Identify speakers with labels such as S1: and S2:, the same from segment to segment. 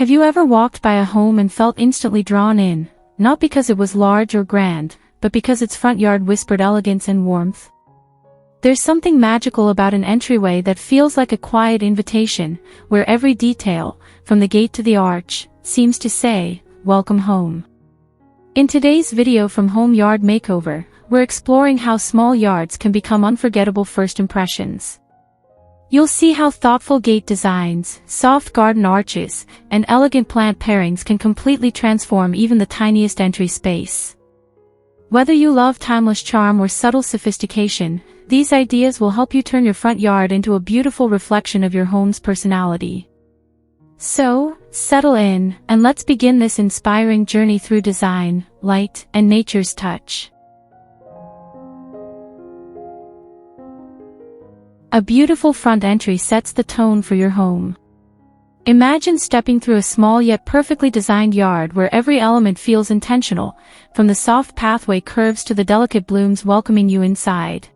S1: Have you ever walked by a home and felt instantly drawn in, not because it was large or grand, but because its front yard whispered elegance and warmth? There's something magical about an entryway that feels like a quiet invitation, where every detail, from the gate to the arch, seems to say, "Welcome home." In today's video from Home Yard Makeover, we're exploring how small yards can become unforgettable first impressions. You'll see how thoughtful gate designs, soft garden arches, and elegant plant pairings can completely transform even the tiniest entry space. Whether you love timeless charm or subtle sophistication, these ideas will help you turn your front yard into a beautiful reflection of your home's personality. So, settle in, and let's begin this inspiring journey through design, light, and nature's touch. A beautiful front entry sets the tone for your home. Imagine stepping through a small yet perfectly designed yard where every element feels intentional, from the soft pathway curves to the delicate blooms welcoming you inside.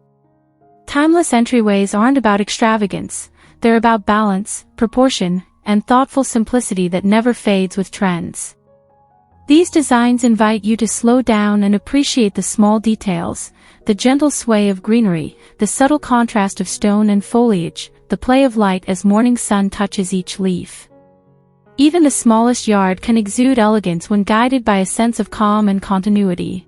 S1: Timeless entryways aren't about extravagance, they're about balance, proportion, and thoughtful simplicity that never fades with trends. These designs invite you to slow down and appreciate the small details, the gentle sway of greenery, the subtle contrast of stone and foliage, the play of light as morning sun touches each leaf. Even the smallest yard can exude elegance when guided by a sense of calm and continuity.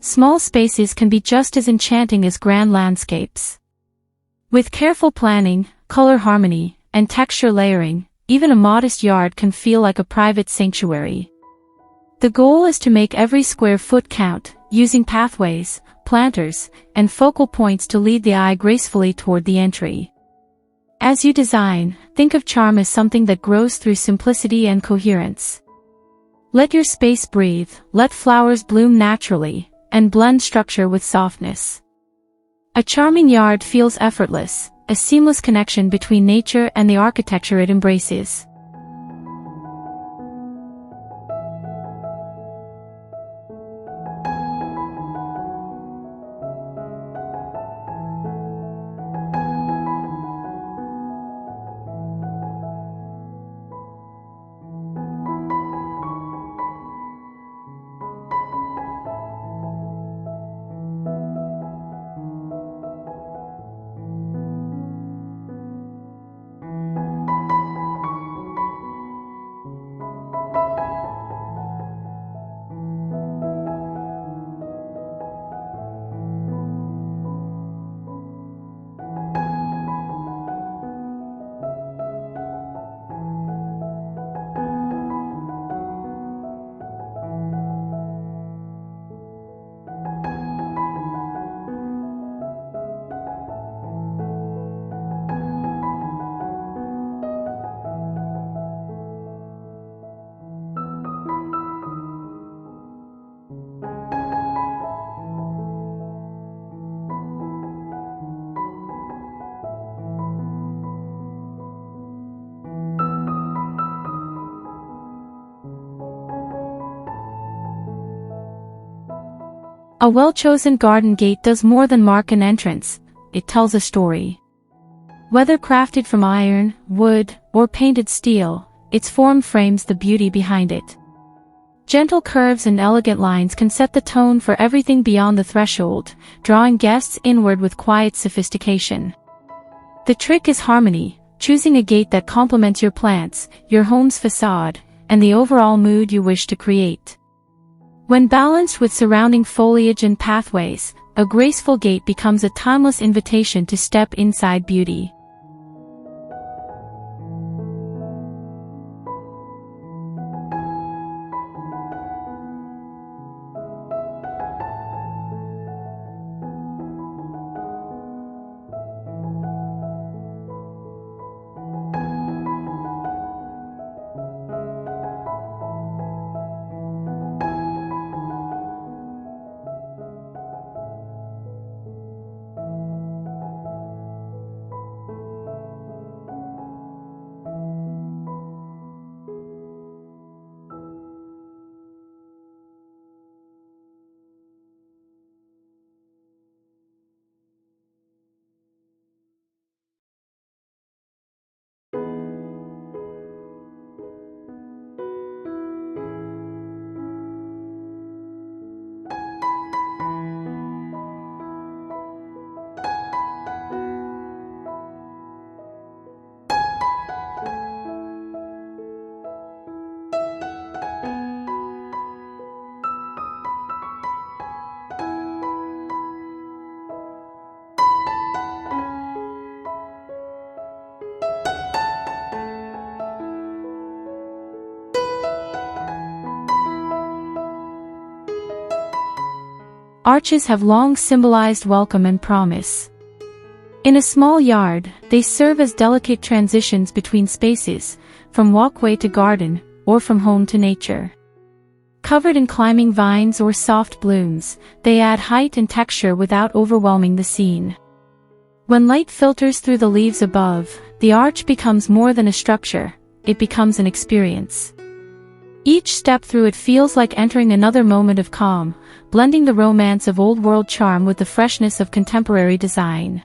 S1: Small spaces can be just as enchanting as grand landscapes. With careful planning, color harmony, and texture layering, even a modest yard can feel like a private sanctuary. The goal is to make every square foot count, using pathways, planters, and focal points to lead the eye gracefully toward the entry. As you design, think of charm as something that grows through simplicity and coherence. Let your space breathe, let flowers bloom naturally, and blend structure with softness. A charming yard feels effortless, a seamless connection between nature and the architecture it embraces. A well-chosen garden gate does more than mark an entrance, it tells a story. Whether crafted from iron, wood, or painted steel, its form frames the beauty behind it. Gentle curves and elegant lines can set the tone for everything beyond the threshold, drawing guests inward with quiet sophistication. The trick is harmony, choosing a gate that complements your plants, your home's facade, and the overall mood you wish to create. When balanced with surrounding foliage and pathways, a graceful gate becomes a timeless invitation to step inside beauty. Arches have long symbolized welcome and promise. In a small yard, they serve as delicate transitions between spaces, from walkway to garden, or from home to nature. Covered in climbing vines or soft blooms, they add height and texture without overwhelming the scene. When light filters through the leaves above, the arch becomes more than a structure, it becomes an experience. Each step through it feels like entering another moment of calm, blending the romance of old-world charm with the freshness of contemporary design.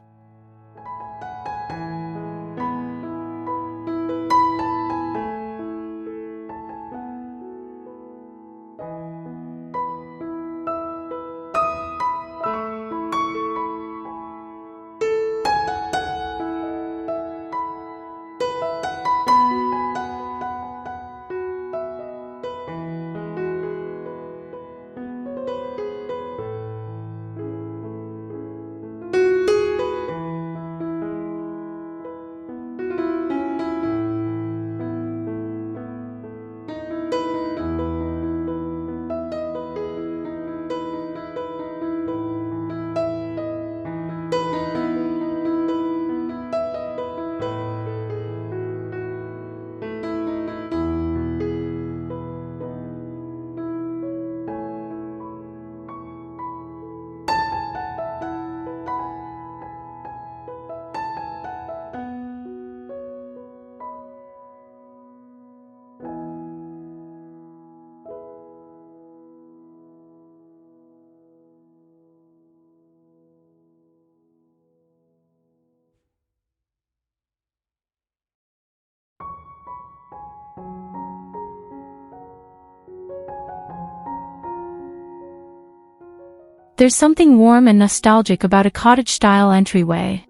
S1: There's something warm and nostalgic about a cottage-style entryway.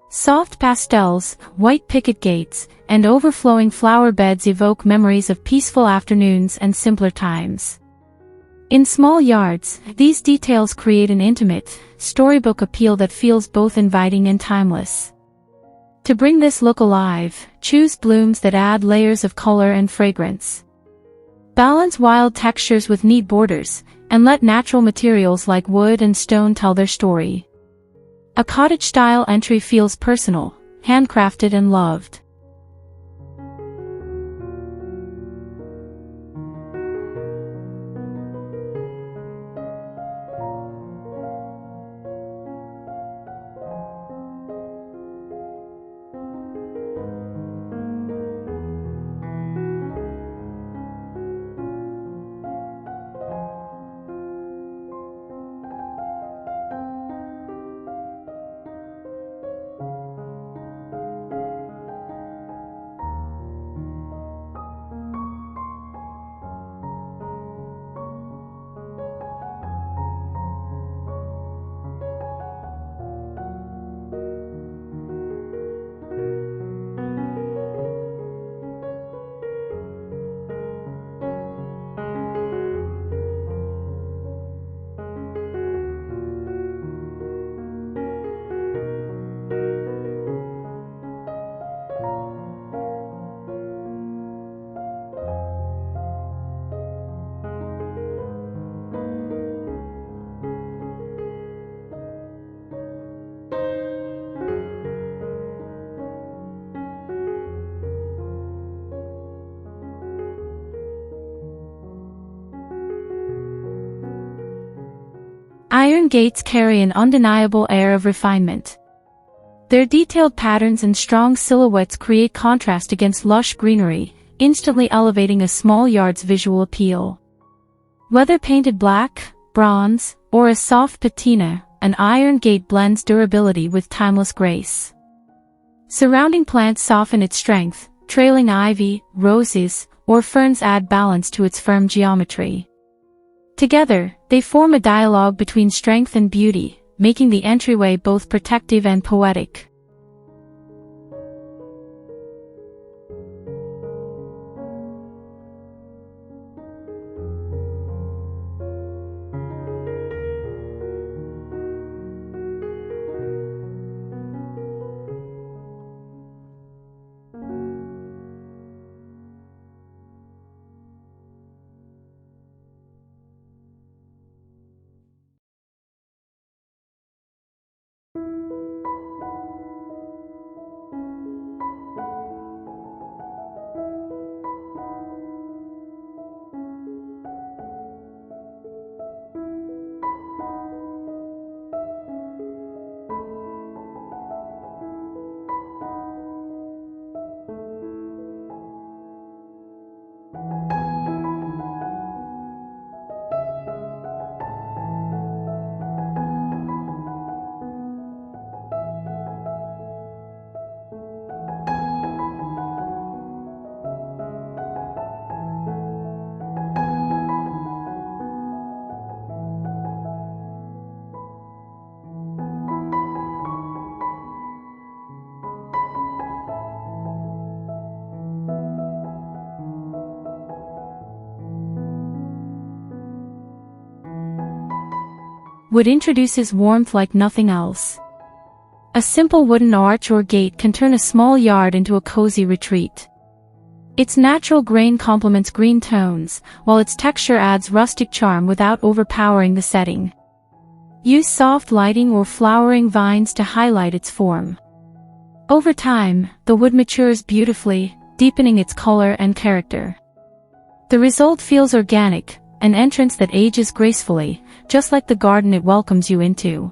S1: Soft pastels, white picket gates, and overflowing flower beds evoke memories of peaceful afternoons and simpler times. In small yards, these details create an intimate, storybook appeal that feels both inviting and timeless. To bring this look alive, choose blooms that add layers of color and fragrance. Balance wild textures with neat borders, and let natural materials like wood and stone tell their story. A cottage-style entry feels personal, handcrafted and loved. Iron gates carry an undeniable air of refinement. Their detailed patterns and strong silhouettes create contrast against lush greenery, instantly elevating a small yard's visual appeal. Whether painted black, bronze, or a soft patina, an iron gate blends durability with timeless grace. Surrounding plants soften its strength, trailing ivy, roses, or ferns add balance to its firm geometry. Together, they form a dialogue between strength and beauty, making the entryway both protective and poetic. Wood introduces warmth like nothing else. A simple wooden arch or gate can turn a small yard into a cozy retreat. Its natural grain complements green tones, while its texture adds rustic charm without overpowering the setting. Use soft lighting or flowering vines to highlight its form. Over time, the wood matures beautifully, deepening its color and character. The result feels organic, an entrance that ages gracefully, just like the garden it welcomes you into.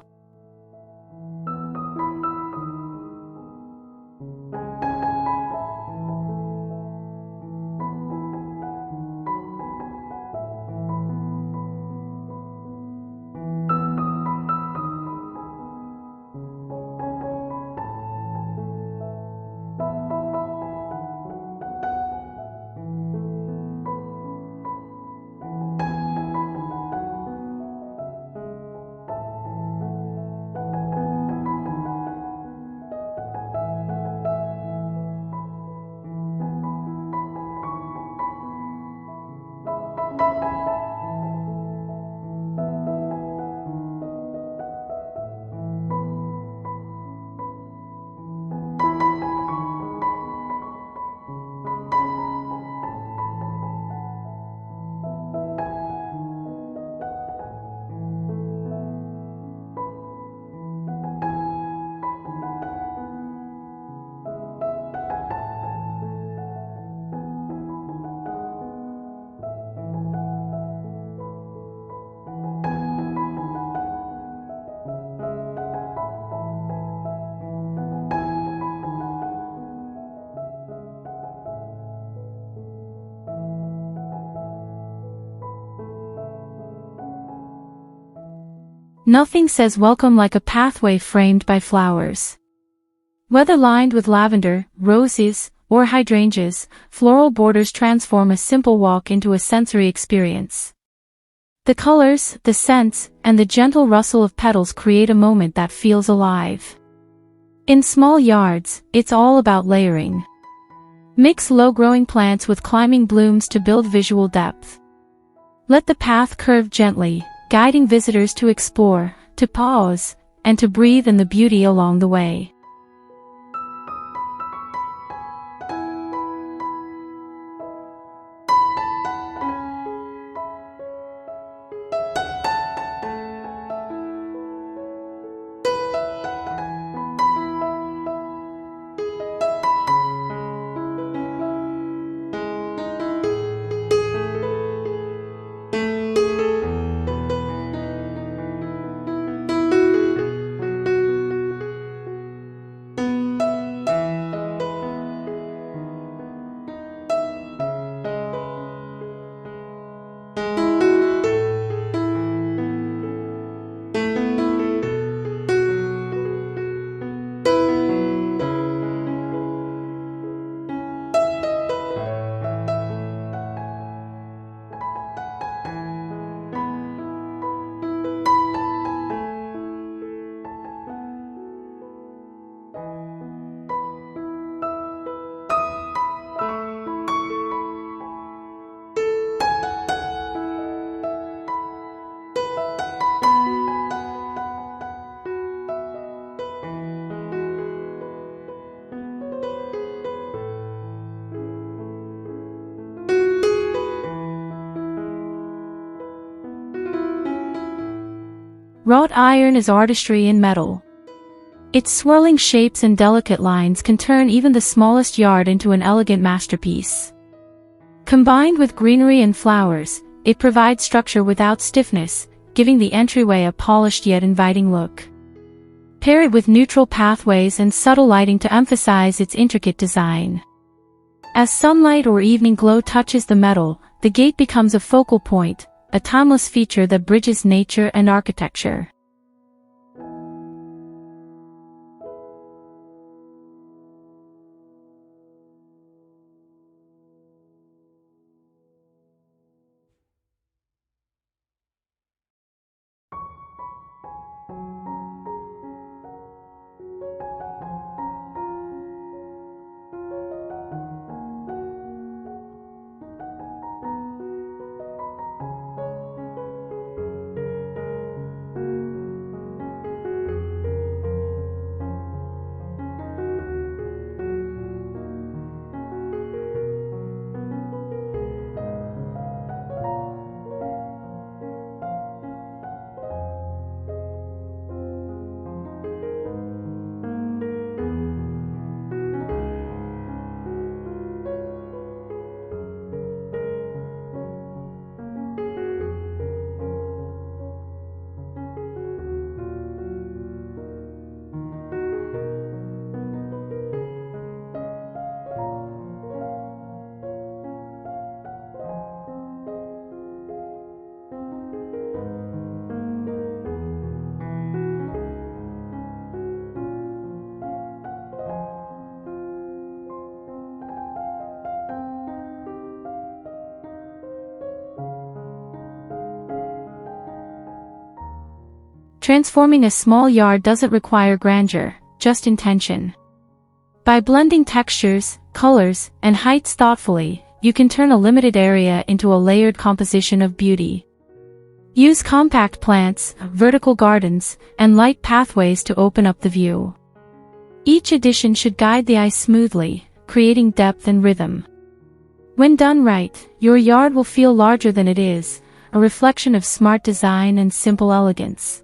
S1: Nothing says welcome like a pathway framed by flowers. Whether lined with lavender, roses, or hydrangeas, floral borders transform a simple walk into a sensory experience. The colors, the scents, and the gentle rustle of petals create a moment that feels alive. In small yards, it's all about layering. Mix low-growing plants with climbing blooms to build visual depth. Let the path curve gently, guiding visitors to explore, to pause, and to breathe in the beauty along the way. Wrought iron is artistry in metal. Its swirling shapes and delicate lines can turn even the smallest yard into an elegant masterpiece. Combined with greenery and flowers, it provides structure without stiffness, giving the entryway a polished yet inviting look. Pair it with neutral pathways and subtle lighting to emphasize its intricate design. As sunlight or evening glow touches the metal, the gate becomes a focal point, a timeless feature that bridges nature and architecture. Transforming a small yard doesn't require grandeur, just intention. By blending textures, colors, and heights thoughtfully, you can turn a limited area into a layered composition of beauty. Use compact plants, vertical gardens, and light pathways to open up the view. Each addition should guide the eye smoothly, creating depth and rhythm. When done right, your yard will feel larger than it is, a reflection of smart design and simple elegance.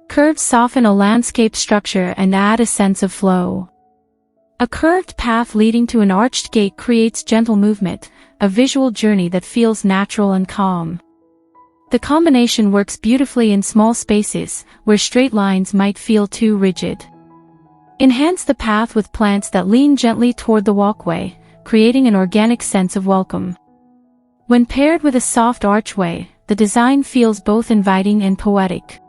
S1: Curves soften a landscape structure and add a sense of flow. A curved path leading to an arched gate creates gentle movement, a visual journey that feels natural and calm. The combination works beautifully in small spaces, where straight lines might feel too rigid. Enhance the path with plants that lean gently toward the walkway, creating an organic sense of welcome. When paired with a soft archway, the design feels both inviting and poetic.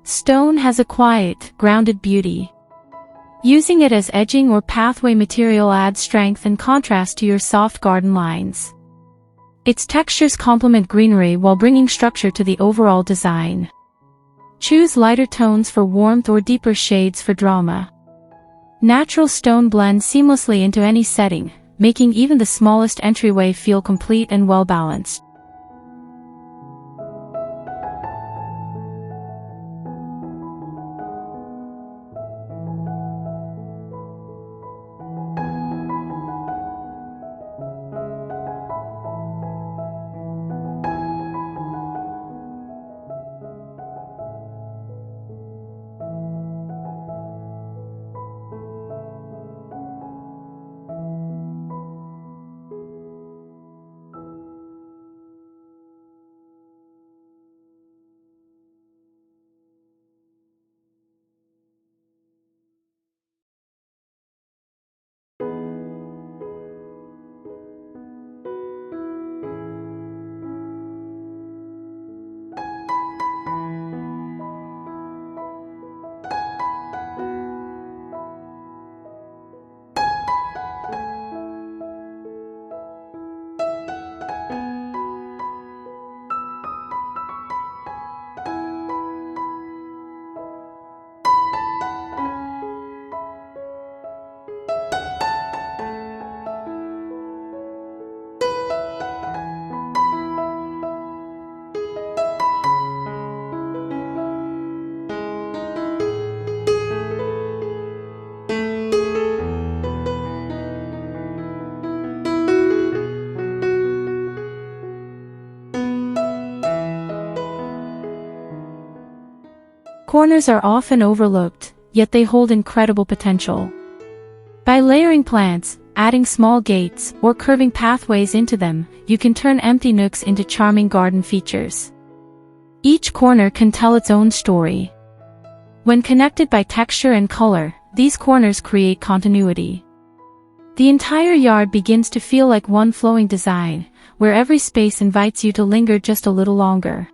S1: Stone has a quiet, grounded beauty. Using it as edging or pathway material adds strength and contrast to your soft garden lines. Its textures complement greenery while bringing structure to the overall design. Choose lighter tones for warmth or deeper shades for drama. Natural stone blends seamlessly into any setting, making even the smallest entryway feel complete and well-balanced. Corners are often overlooked, yet they hold incredible potential. By layering plants, adding small gates, or curving pathways into them, you can turn empty nooks into charming garden features. Each corner can tell its own story. When connected by texture and color, these corners create continuity. The entire yard begins to feel like one flowing design, where every space invites you to linger just a little longer.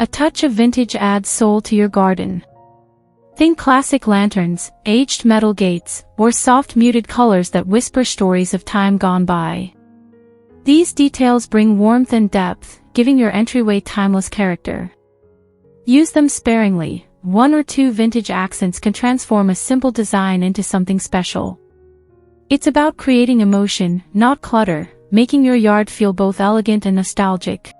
S1: A touch of vintage adds soul to your garden. Think classic lanterns, aged metal gates, or soft muted colors that whisper stories of time gone by. These details bring warmth and depth, giving your entryway timeless character. Use them sparingly. One or two vintage accents can transform a simple design into something special. It's about creating emotion, not clutter, making your yard feel both elegant and nostalgic.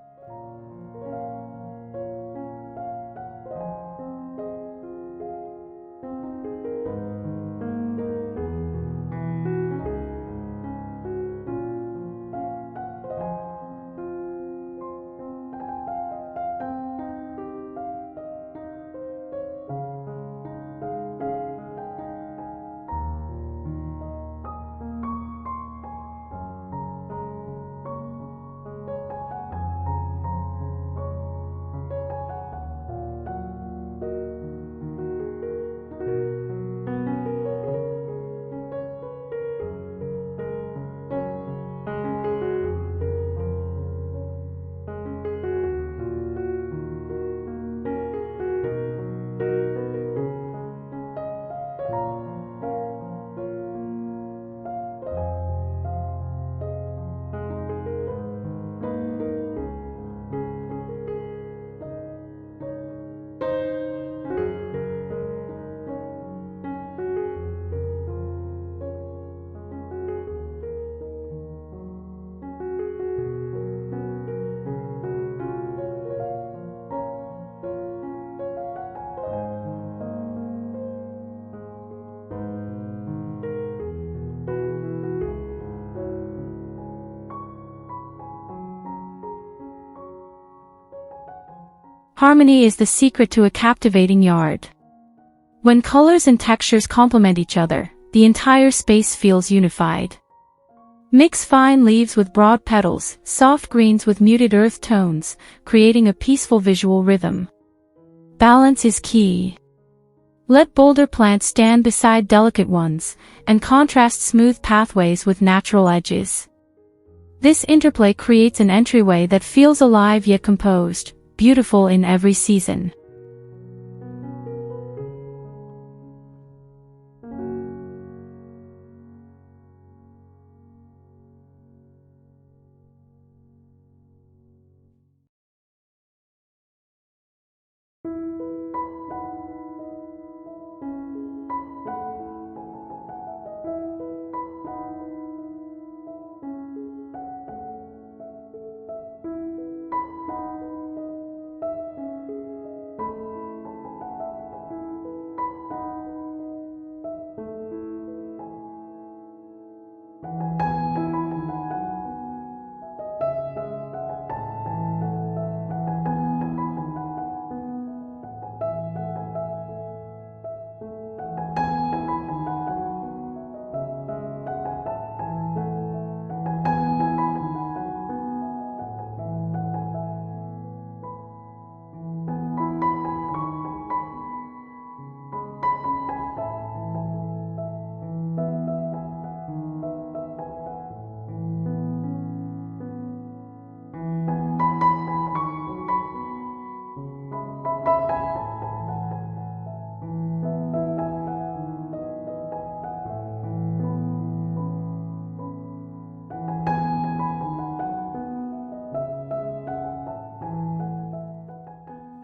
S1: Harmony is the secret to a captivating yard. When colors and textures complement each other, the entire space feels unified. Mix fine leaves with broad petals, soft greens with muted earth tones, creating a peaceful visual rhythm. Balance is key. Let bolder plants stand beside delicate ones, and contrast smooth pathways with natural edges. This interplay creates an entryway that feels alive yet composed, beautiful in every season.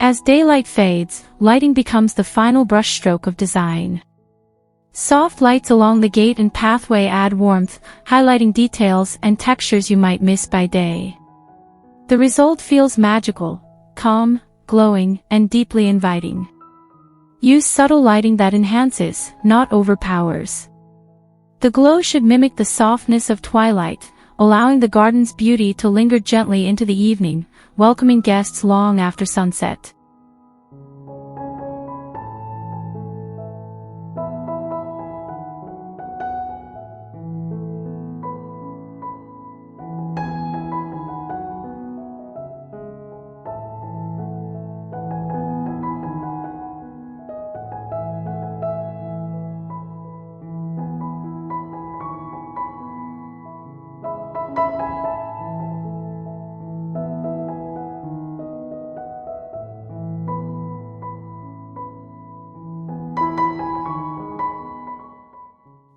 S1: As daylight fades, lighting becomes the final brushstroke of design. Soft lights along the gate and pathway add warmth, highlighting details and textures you might miss by day. The result feels magical, calm, glowing, and deeply inviting. Use subtle lighting that enhances, not overpowers. The glow should mimic the softness of twilight, allowing the garden's beauty to linger gently into the evening, welcoming guests long after sunset.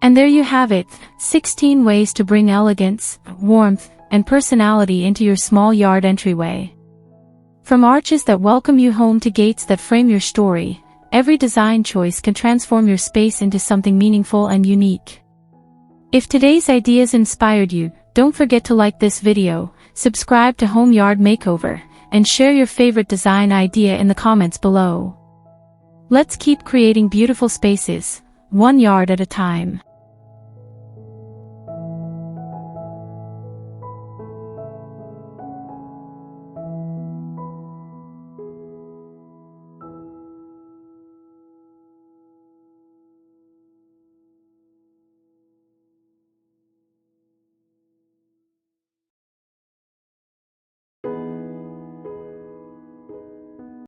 S1: And there you have it, 16 ways to bring elegance, warmth, and personality into your small yard entryway. From arches that welcome you home to gates that frame your story, every design choice can transform your space into something meaningful and unique. If today's ideas inspired you, don't forget to like this video, subscribe to Home Yard Makeover, and share your favorite design idea in the comments below. Let's keep creating beautiful spaces, one yard at a time.